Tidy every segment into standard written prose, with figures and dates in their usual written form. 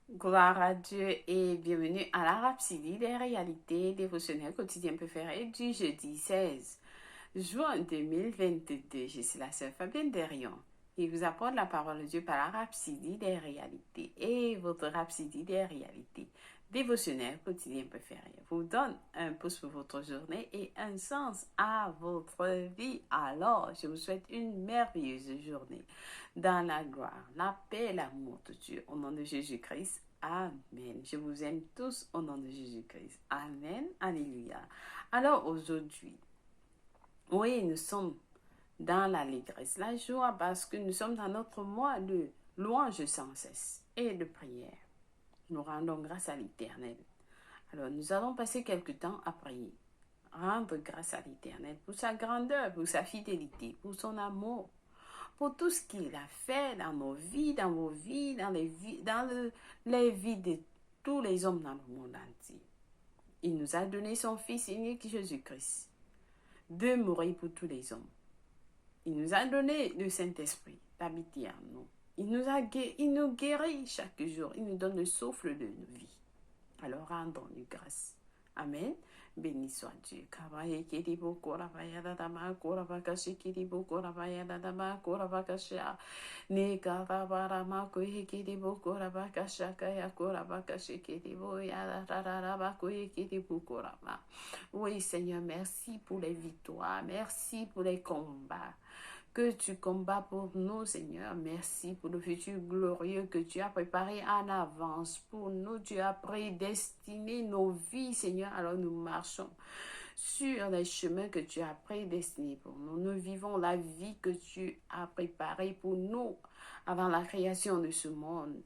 Gloire à Dieu et bienvenue à la Rhapsodie des réalités dévotionnelles quotidiennes préférées du jeudi 16 juin 2022. Je suis la sœur Fabienne Derion et vous apporte la parole de Dieu par la Rhapsodie des réalités et votre Rhapsodie des réalités dévotionnelles quotidiennes préférées vous donne un pouce pour votre journée et un sens à votre vie. Alors, je vous souhaite une merveilleuse journée dans la gloire, la paix et l'amour de Dieu au nom de Jésus-Christ. Amen. Je vous aime tous au nom de Jésus-Christ. Amen. Alléluia. Alors aujourd'hui, oui, nous sommes dans l'allégresse, la joie, parce que nous sommes dans notre mois de louange sans cesse et de prière. Nous rendons grâce à l'Éternel. Alors, nous allons passer quelque temps à prier. Rendre grâce à l'Éternel pour sa grandeur, pour sa fidélité, pour son amour, pour tout ce qu'il a fait dans nos vies, dans vos vies, dans les vies de tous les hommes dans le monde entier. Il nous a donné son Fils unique Jésus-Christ de mourir pour tous les hommes. Il nous a donné le Saint-Esprit d'habiter en nous. Il nous guérit chaque jour. Il nous donne le souffle de nos vies. Alors rendons-lui grâce. Amen. Béni soit Dieu. Oui, Seigneur, merci pour les victoires. Merci pour les combats que tu combats pour nous, Seigneur. Merci pour le futur glorieux que tu as préparé en avance pour nous. Tu as prédestiné nos vies, Seigneur. Alors nous marchons sur les chemins que tu as prédestinés pour nous. Nous vivons la vie que tu as préparée pour nous avant la création de ce monde.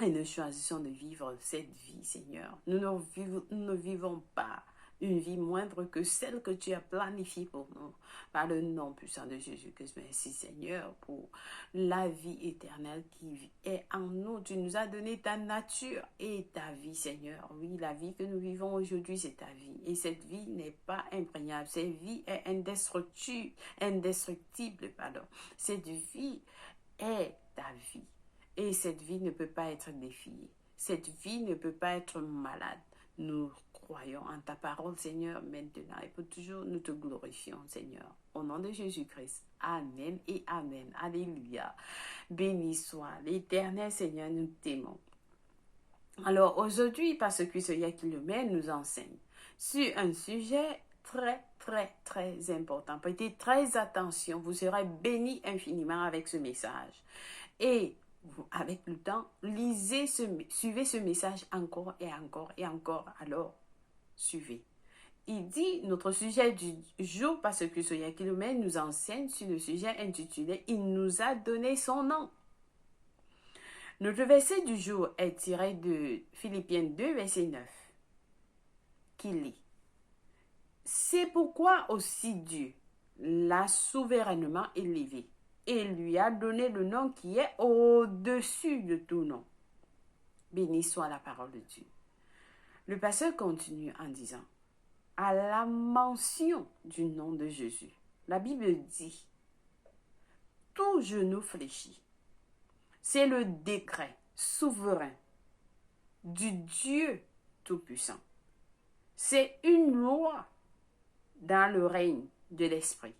Et nous choisissons de vivre cette vie, Seigneur. Nous ne vivons pas une vie moindre que celle que tu as planifiée pour nous. Par le nom puissant de Jésus-Christ, merci Seigneur pour la vie éternelle qui est en nous. Tu nous as donné ta nature et ta vie, Seigneur. Oui, la vie que nous vivons aujourd'hui, c'est ta vie. Et cette vie n'est pas imprégnable. Cette vie est indestructible. Cette vie est ta vie. Et cette vie ne peut pas être défiée. Cette vie ne peut pas être malade. Nous croyons en ta parole, Seigneur, maintenant et pour toujours. Nous te glorifions, Seigneur. Au nom de Jésus-Christ. Amen et Amen. Alléluia. Béni soit l'Éternel, Seigneur, nous t'aimons. Alors aujourd'hui, parce que ce Yakilomé nous enseigne sur un sujet très important. Prêtez très attention. Vous serez bénis infiniment avec ce message. Et avec le temps, suivez ce message encore et encore et encore. Alors, suivez. Il dit, notre sujet du jour, parce que ce Yakilomé nous enseigne sur le sujet intitulé « Il nous a donné son nom ». Notre verset du jour est tiré de Philippiens 2, verset 9, qui lit « C'est pourquoi aussi Dieu l'a souverainement élevé et lui a donné le nom qui est au-dessus de tout nom. » Béni soit la parole de Dieu. Le pasteur continue en disant, à la mention du nom de Jésus, la Bible dit, tout genou fléchit. C'est le décret souverain du Dieu Tout-Puissant. C'est une loi dans le règne de l'Esprit.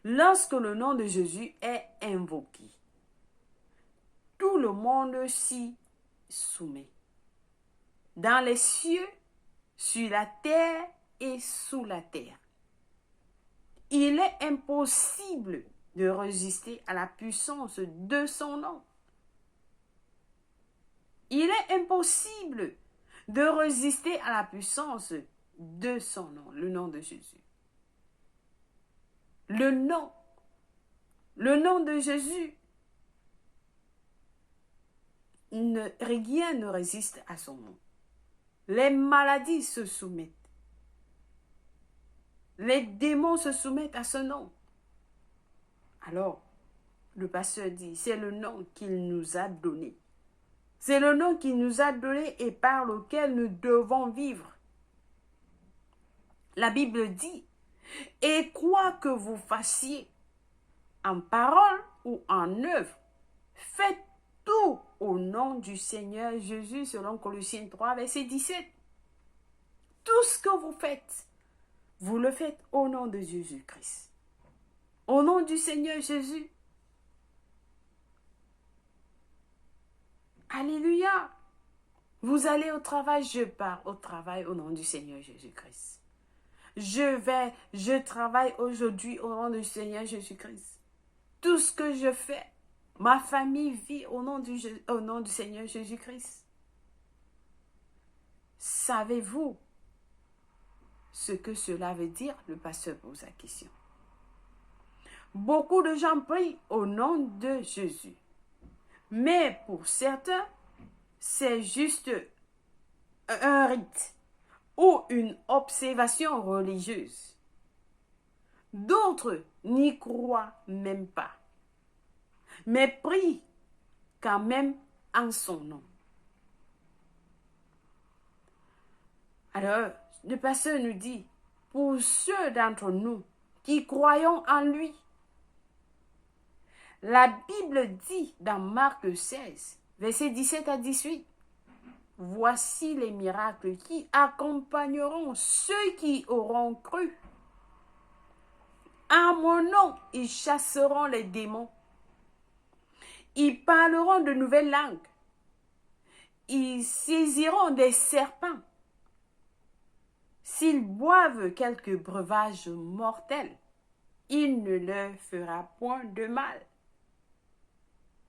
Lorsque le nom de Jésus est invoqué, tout le monde s'y soumet. Dans les cieux, sur la terre et sous la terre. Il est impossible de résister à la puissance de son nom. Il est impossible de résister à la puissance de son nom, le nom de Jésus. Le nom de Jésus, rien ne résiste à son nom. Les maladies se soumettent. Les démons se soumettent à ce nom. Alors, le pasteur dit, c'est le nom qu'il nous a donné. C'est le nom qu'il nous a donné et par lequel nous devons vivre. La Bible dit, et quoi que vous fassiez, en parole ou en œuvre, faites tout au nom du Seigneur Jésus, selon Colossiens 3, verset 17. Tout ce que vous le faites au nom de Jésus-Christ. Au nom du Seigneur Jésus. Alléluia. Vous allez au travail, je pars au travail au nom du Seigneur Jésus-Christ. Je travaille aujourd'hui au nom du Seigneur Jésus-Christ. Tout ce que je fais, ma famille vit au nom du Seigneur Jésus-Christ. Savez-vous ce que cela veut dire? Le pasteur pose la question. Beaucoup de gens prient au nom de Jésus. Mais pour certains, c'est juste un rite ou une observation religieuse. D'autres n'y croient même pas, mais prient quand même en son nom. Alors, le pasteur nous dit, pour ceux d'entre nous qui croyons en lui, la Bible dit dans Marc 16, versets 17 à 18, « Voici les miracles qui accompagneront ceux qui auront cru. En mon nom, ils chasseront les démons. Ils parleront de nouvelles langues. Ils saisiront des serpents. S'ils boivent quelques breuvages mortels, il ne leur fera point de mal.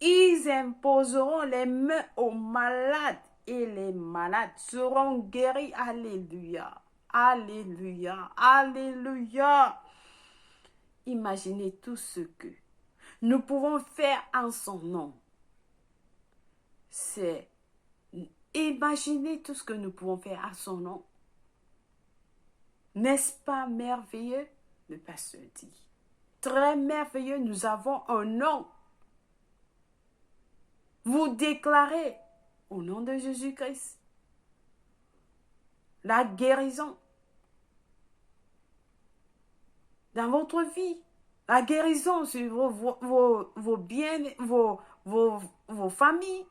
Ils imposeront les mains aux malades et les malades seront guéris. Alléluia. Alléluia. Alléluia. Imaginez tout ce que nous pouvons faire en son nom. Imaginez tout ce que nous pouvons faire à son nom. N'est-ce pas merveilleux? Le pasteur dit. Très merveilleux, nous avons un nom. Vous déclarez au nom de Jésus-Christ la guérison dans votre vie, la guérison sur vos biens, vos familles,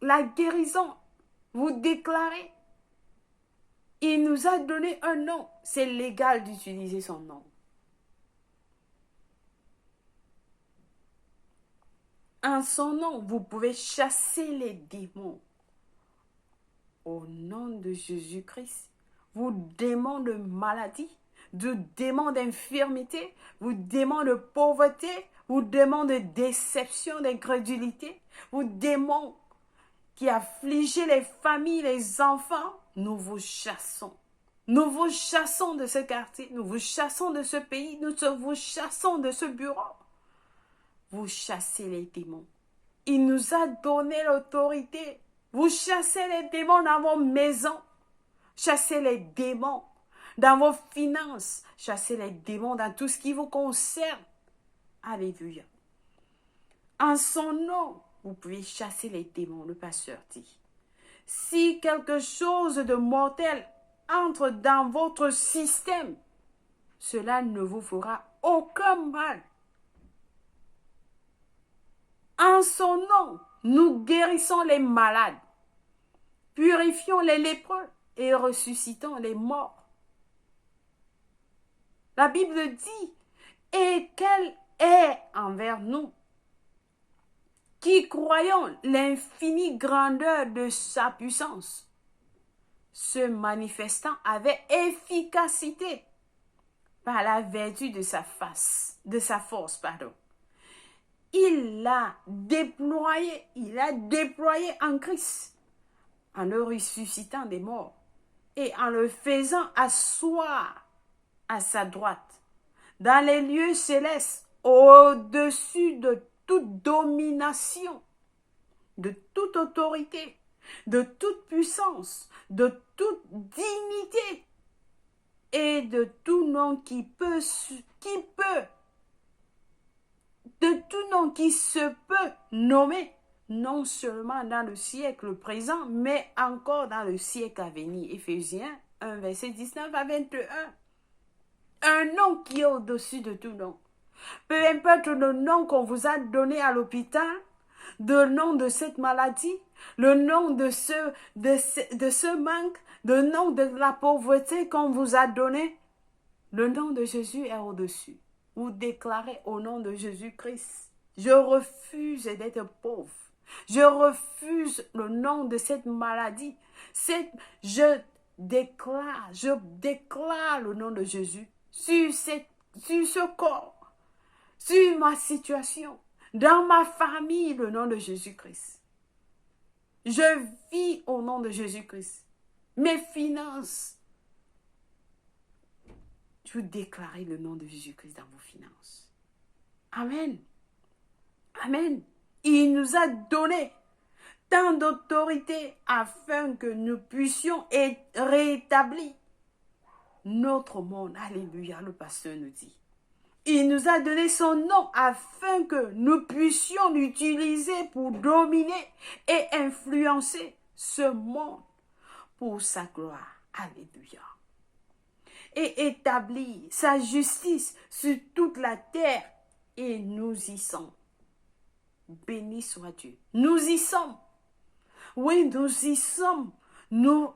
la guérison, vous déclarez. Il nous a donné un nom, c'est légal d'utiliser son nom. En son nom, vous pouvez chasser les démons. Au nom de Jésus-Christ, vous démons de maladie, de démons d'infirmité, vous démons de pauvreté, vous démons de déception, d'incrédulité, vous démons qui affligez les familles, les enfants, nous vous chassons. Nous vous chassons de ce quartier, nous vous chassons de ce pays, nous vous chassons de ce bureau. Vous chassez les démons. Il nous a donné l'autorité. Vous chassez les démons dans vos maisons. Chassez les démons dans vos finances. Chassez les démons dans tout ce qui vous concerne. Alléluia. En son nom, vous pouvez chasser les démons, le pasteur dit. Si quelque chose de mortel entre dans votre système, cela ne vous fera aucun mal. En son nom, nous guérissons les malades, purifions les lépreux et ressuscitons les morts. La Bible dit, et quelle est envers nous, qui croyons l'infinie grandeur de sa puissance, se manifestant avec efficacité par la vertu de sa force. Il l'a déployé en Christ, en le ressuscitant des morts et en le faisant asseoir à sa droite, dans les lieux célestes, au-dessus de toute domination, de toute autorité, de toute puissance, de toute dignité et de tout nom qui se peut nommer, non seulement dans le siècle présent, mais encore dans le siècle à venir. Éphésiens 1, verset 19 à 21. Un nom qui est au-dessus de tout nom. Peu importe le nom qu'on vous a donné à l'hôpital, le nom de cette maladie, le nom de ce manque, le nom de la pauvreté qu'on vous a donné. Le nom de Jésus est au-dessus. Vous déclarez au nom de Jésus-Christ, je refuse d'être pauvre. Je refuse le nom de cette maladie. Je déclare le nom de Jésus sur ce corps, sur ma situation, dans ma famille, le nom de Jésus-Christ. Je vis au nom de Jésus-Christ. Mes finances, je déclare le nom de Jésus-Christ dans vos finances. Amen. Amen. Il nous a donné tant d'autorité afin que nous puissions rétablir notre monde. Alléluia, le pasteur nous dit. Il nous a donné son nom afin que nous puissions l'utiliser pour dominer et influencer ce monde pour sa gloire. Alléluia. Et établir sa justice sur toute la terre. Et nous y sommes. Béni soit Dieu. Nous y sommes. Oui, nous y sommes. Nous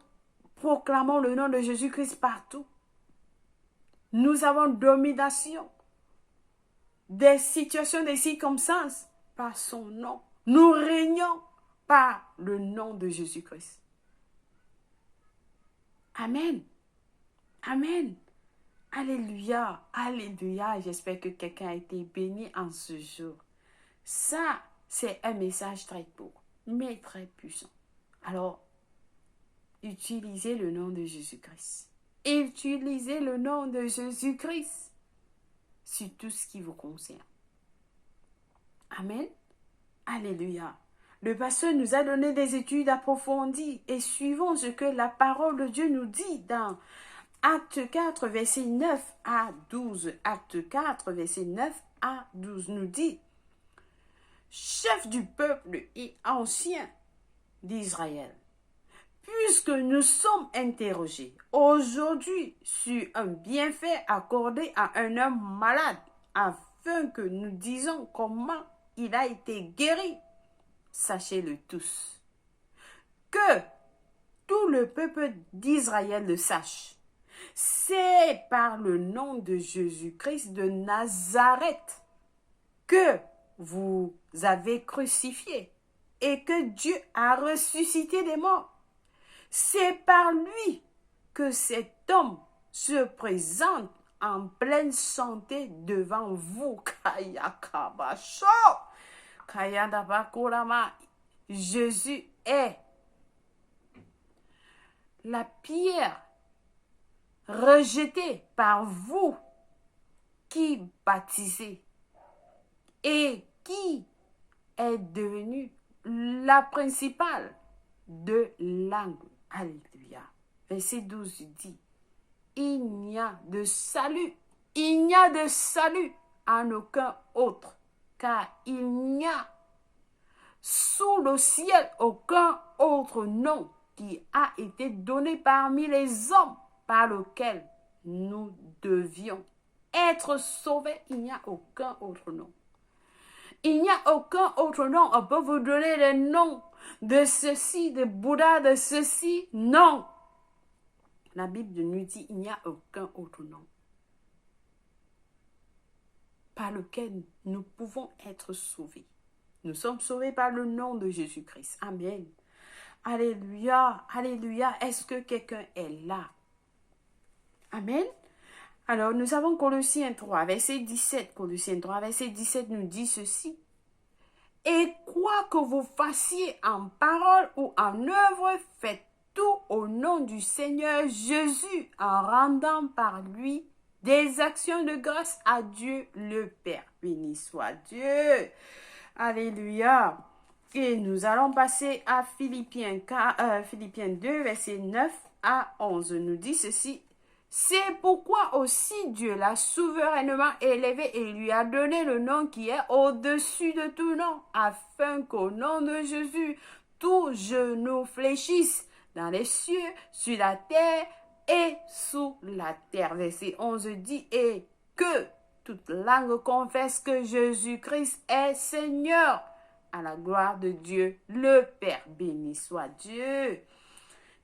proclamons le nom de Jésus-Christ partout. Nous avons domination des situations, des circonstances par son nom. Nous régnons par le nom de Jésus-Christ. Amen. Amen. Alléluia. Alléluia. J'espère que quelqu'un a été béni en ce jour. Ça, c'est un message très court, mais très puissant. Alors, utilisez le nom de Jésus-Christ. Utilisez le nom de Jésus-Christ sur tout ce qui vous concerne. Amen. Alléluia. Le pasteur nous a donné des études approfondies et suivons ce que la parole de Dieu nous dit dans Acte 4, verset 9 à 12. Acte 4, verset 9 à 12 nous dit: chef du peuple et ancien d'Israël, puisque nous sommes interrogés aujourd'hui sur un bienfait accordé à un homme malade, afin que nous disions comment il a été guéri, sachez-le tous, que tout le peuple d'Israël le sache. C'est par le nom de Jésus-Christ de Nazareth que vous avez crucifié et que Dieu a ressuscité des morts. C'est par lui que cet homme se présente en pleine santé devant vous. Jésus est la pierre rejetée par vous qui baptisez et qui est devenue la principale de l'angle. Alléluia. Verset 12 dit: il n'y a de salut en aucun autre, car il n'y a sous le ciel aucun autre nom qui a été donné parmi les hommes par lequel nous devions être sauvés. Il n'y a aucun autre nom. Il n'y a aucun autre nom. On peut vous donner les noms de ceci, de Bouddha, de ceci. Non. La Bible nous dit il n'y a aucun autre nom par lequel nous pouvons être sauvés. Nous sommes sauvés par le nom de Jésus-Christ. Amen. Alléluia. Alléluia. Est-ce que quelqu'un est là? Amen. Alors, nous avons Colossiens 3, verset 17. Colossiens 3, verset 17 nous dit ceci: et quoi que vous fassiez en parole ou en œuvre, faites tout au nom du Seigneur Jésus, en rendant par lui des actions de grâce à Dieu le Père. Béni soit Dieu. Alléluia. Et nous allons passer à Philippiens 2, verset 9 à 11. Nous dit ceci: c'est pourquoi aussi Dieu l'a souverainement élevé et lui a donné le nom qui est au-dessus de tout nom, afin qu'au nom de Jésus, tout genou fléchisse dans les cieux, sur la terre et sous la terre. Verset 11 dit: et que toute langue confesse que Jésus-Christ est Seigneur, à la gloire de Dieu, le Père. Béni soit Dieu.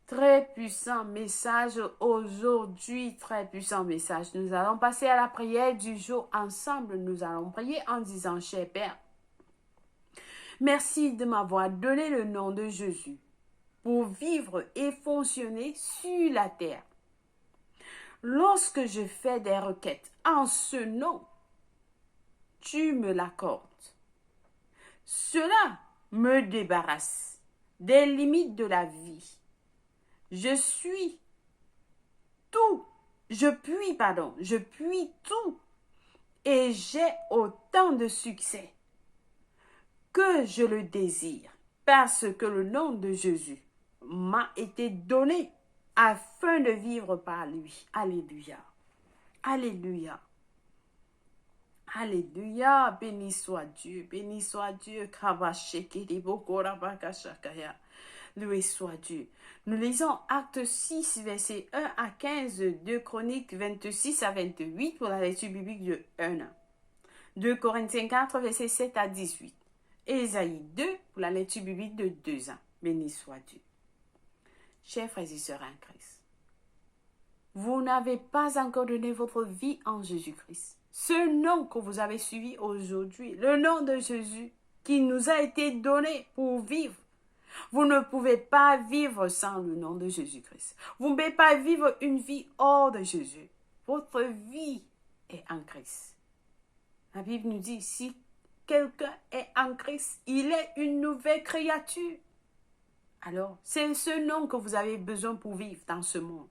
Très puissant message aujourd'hui, très puissant message. Nous allons passer à la prière du jour ensemble. Nous allons prier en disant, cher Père, merci de m'avoir donné le nom de Jésus pour vivre et fonctionner sur la terre. Lorsque je fais des requêtes en ce nom, tu me l'accordes. Cela me débarrasse des limites de la vie. Je puis tout et j'ai autant de succès que je le désire parce que le nom de Jésus m'a été donné afin de vivre par lui. Alléluia. Alléluia. Alléluia. Béni soit Dieu. Béni soit Dieu. Loué soit Dieu. Nous lisons Acte 6, versets 1 à 15, 2 Chroniques 26 à 28 pour la lecture biblique de 1 an. 2 Corinthiens 4, versets 7 à 18. Ésaïe 2 pour la lecture biblique de 2 ans. Béni soit Dieu. Chers frères et sœurs en Christ, vous n'avez pas encore donné votre vie en Jésus-Christ. Ce nom que vous avez suivi aujourd'hui, le nom de Jésus qui nous a été donné pour vivre. Vous ne pouvez pas vivre sans le nom de Jésus-Christ. Vous ne pouvez pas vivre une vie hors de Jésus. Votre vie est en Christ. La Bible nous dit, si quelqu'un est en Christ, il est une nouvelle créature. Alors, c'est ce nom que vous avez besoin pour vivre dans ce monde.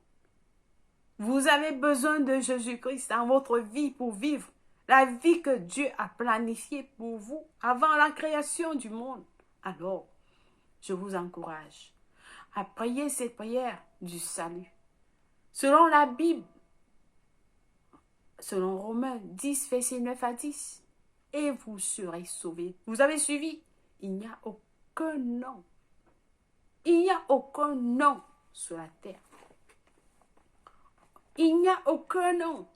Vous avez besoin de Jésus-Christ dans votre vie pour vivre la vie que Dieu a planifiée pour vous avant la création du monde. Alors, je vous encourage à prier cette prière du salut. Selon la Bible, selon Romains 10, versets 9 à 10, et vous serez sauvés. Vous avez suivi? Il n'y a aucun nom. Il n'y a aucun nom sur la terre. Il n'y a aucun nom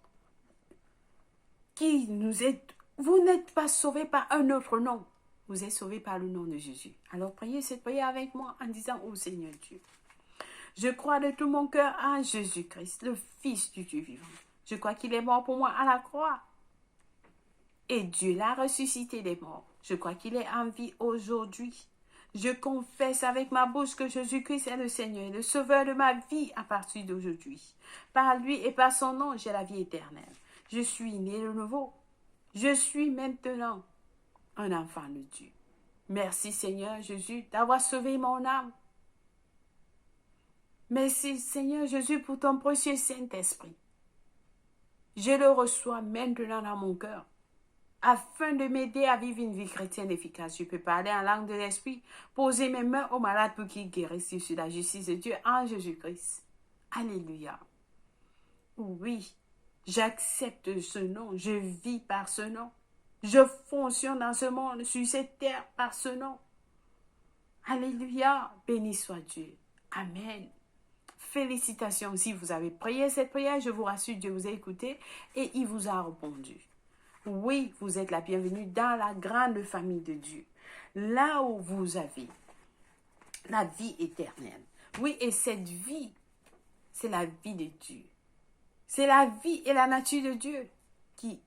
qui nous aide. Vous n'êtes pas sauvés par un autre nom. Vous êtes sauvés par le nom de Jésus. Alors priez cette prière avec moi en disant, ô Seigneur Dieu, je crois de tout mon cœur en Jésus-Christ, le Fils du Dieu vivant. Je crois qu'il est mort pour moi à la croix. Et Dieu l'a ressuscité des morts. Je crois qu'il est en vie aujourd'hui. Je confesse avec ma bouche que Jésus-Christ est le Seigneur et le Sauveur de ma vie à partir d'aujourd'hui. Par lui et par son nom, j'ai la vie éternelle. Je suis né de nouveau. Je suis maintenant un enfant de Dieu. Merci Seigneur Jésus d'avoir sauvé mon âme. Merci Seigneur Jésus pour ton précieux Saint-Esprit. Je le reçois maintenant dans mon cœur afin de m'aider à vivre une vie chrétienne efficace. Je peux parler en langue de l'Esprit, poser mes mains aux malades pour qu'ils guérissent. Je suis la justice de Dieu en Jésus-Christ. Alléluia. Oui, j'accepte ce nom. Je vis par ce nom. Je fonctionne dans ce monde, sur cette terre, par ce nom. Alléluia. Béni soit Dieu. Amen. Félicitations. Si vous avez prié cette prière, je vous rassure, Dieu vous a écouté et il vous a répondu. Oui, vous êtes la bienvenue dans la grande famille de Dieu. Là où vous avez la vie éternelle. Oui, et cette vie, c'est la vie de Dieu. C'est la vie et la nature de Dieu qui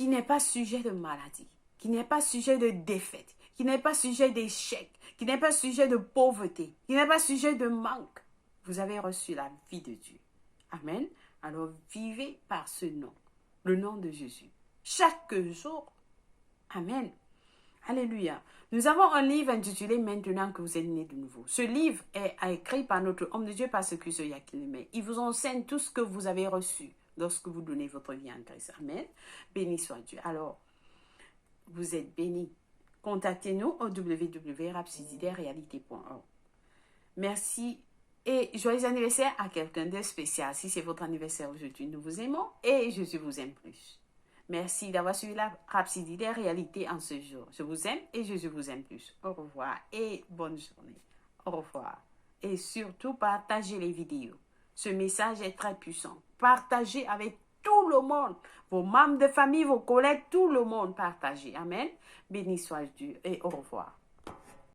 n'est pas sujet de maladie, qui n'est pas sujet de défaite, qui n'est pas sujet d'échec, qui n'est pas sujet de pauvreté, qui n'est pas sujet de manque. Vous avez reçu la vie de Dieu. Amen. Alors vivez par ce nom, le nom de Jésus. Chaque jour. Amen. Alléluia. Nous avons un livre intitulé Maintenant que vous êtes nés de nouveau. Ce livre est écrit par notre homme de Dieu, Pasteur Cuso Yakileme. Il vous enseigne tout ce que vous avez reçu lorsque vous donnez votre vie en Christ. Amen. Béni soit Dieu. Alors, vous êtes bénis. Contactez-nous au www.rapsididerealité.org. Merci et joyeux anniversaire à quelqu'un de spécial. Si c'est votre anniversaire aujourd'hui, nous vous aimons et Jésus vous aime plus. Merci d'avoir suivi la Rhapsodie des réalités en ce jour. Je vous aime et Jésus vous aime plus. Au revoir et bonne journée. Au revoir. Et surtout, partagez les vidéos. Ce message est très puissant. Partagez avec tout le le monde. Vos membres de famille, vos collègues, tout le monde partagez. Amen. Béni soit Dieu et au revoir.